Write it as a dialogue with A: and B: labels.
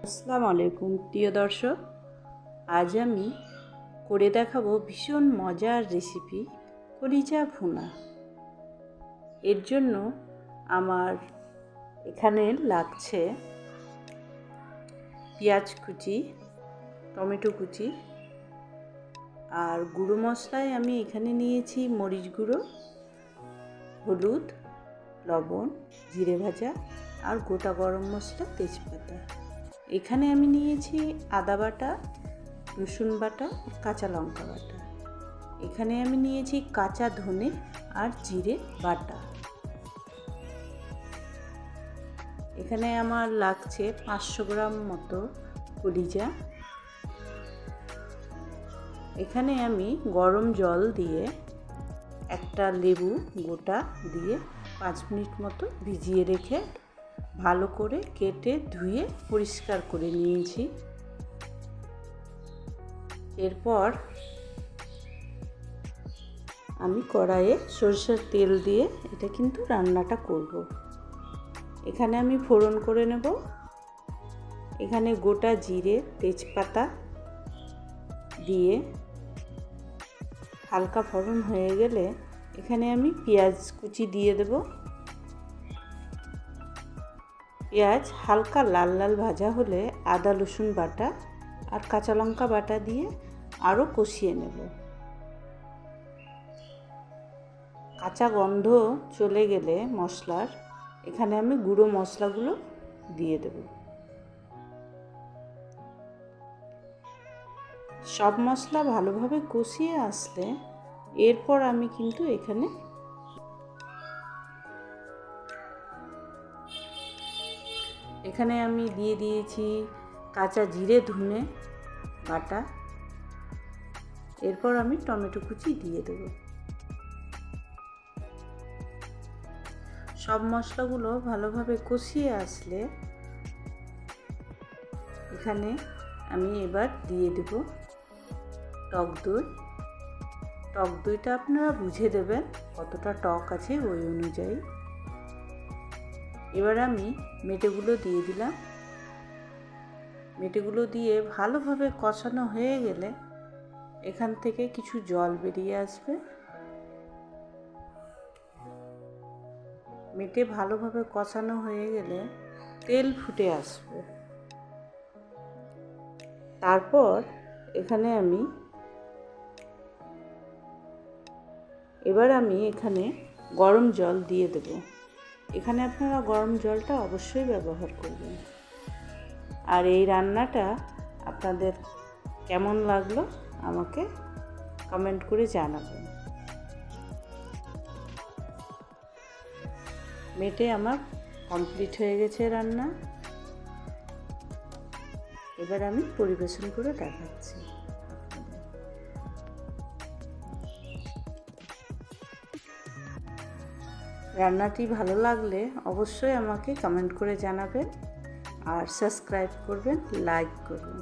A: আসসালামু আলাইকুম প্রিয় দর্শক, আজ আমি করে দেখাবো ভীষণ মজার রেসিপি কলিজা ভুনা। এর জন্য আমার এখানে লাগছে পেঁয়াজ কুচি, টমেটো কুচি, আর গুঁড়ো মশলায় আমি এখানে নিয়েছি মরিচ গুঁড়ো, হলুদ, লবণ, জিরে ভাজা আর গোটা গরম মশলা, তেজপাতা। এখানে আমি নিয়েছি আদা বাটা, রসুন বাটা, কাঁচা লঙ্কা বাটা। এখানে আমি নিয়েছি কাঁচা ধনে আর জিরে বাটা। এখানে আমার লাগছে 500 গ্রাম মতো কলিজা। এখানে আমি গরম জল দিয়ে একটা লেবু গোটা দিয়ে 5 মিনিট মতো ভিজিয়ে রেখে ভালো করে কেটে ধুয়ে পরিষ্কার করে নিয়েছি। এরপর আমি কড়াইয়ে সরষের তেল দিয়ে এটা কিন্তু রান্নাটা করব। এখানে আমি ফোড়ন করে নেব। এখানে গোটা জিরে, তেজপাতা দিয়ে হালকা ফোড়ন হয়ে গেলে এখানে আমি পেঁয়াজ কুচি দিয়ে দেব। পেঁয়াজ হালকা লাল লাল ভাজা হলে আদা রসুন বাটা আর কাঁচা লঙ্কা বাটা দিয়ে আরও কষিয়ে নেব। কাঁচা গন্ধ চলে গেলে মশলার এখানে আমি গুঁড়ো মশলাগুলো দিয়ে দেব। সব মশলা ভালোভাবে কষিয়ে আসলে এরপর আমি কিন্তু এখানে আমি দিয়ে দিয়েছি কাঁচা জিরে ধনে বাটা। এরপর আমি টমেটো কুচি দিয়ে দেব। সব মশলাগুলো ভালোভাবে কষিয়ে আসলে এখানে আমি এবার দিয়ে দেব টক দই। টক দইটা আপনারা বুঝে দেবেন কতটা টক আছে ওই অনুযায়ী। এবার আমি মেটেগুলো দিয়ে দিলাম। মেটেগুলো দিয়ে ভালোভাবে কষানো হয়ে গেলে এখান থেকে কিছু জল বেরিয়ে আসবে। মেটে ভালোভাবে কষানো হয়ে গেলে তেল ফুটে আসবে। তারপর এখানে আমি এখানে গরম জল দিয়ে দেব। এখানে আপনারা গরম জলটা অবশ্যই ব্যবহার করবেন। আর এই রান্নাটা আপনাদের কেমন লাগলো আমাকে কমেন্ট করে জানাবেন। মেটে আমার কমপ্লিট হয়ে গেছে রান্না। এবার আমি পরিবেশন করে দেখাচ্ছি। রান্নাটি ভালো লাগলে অবশ্যই আমাকে কমেন্ট করে জানাবেন আর সাবস্ক্রাইব করবেন, লাইক করবেন।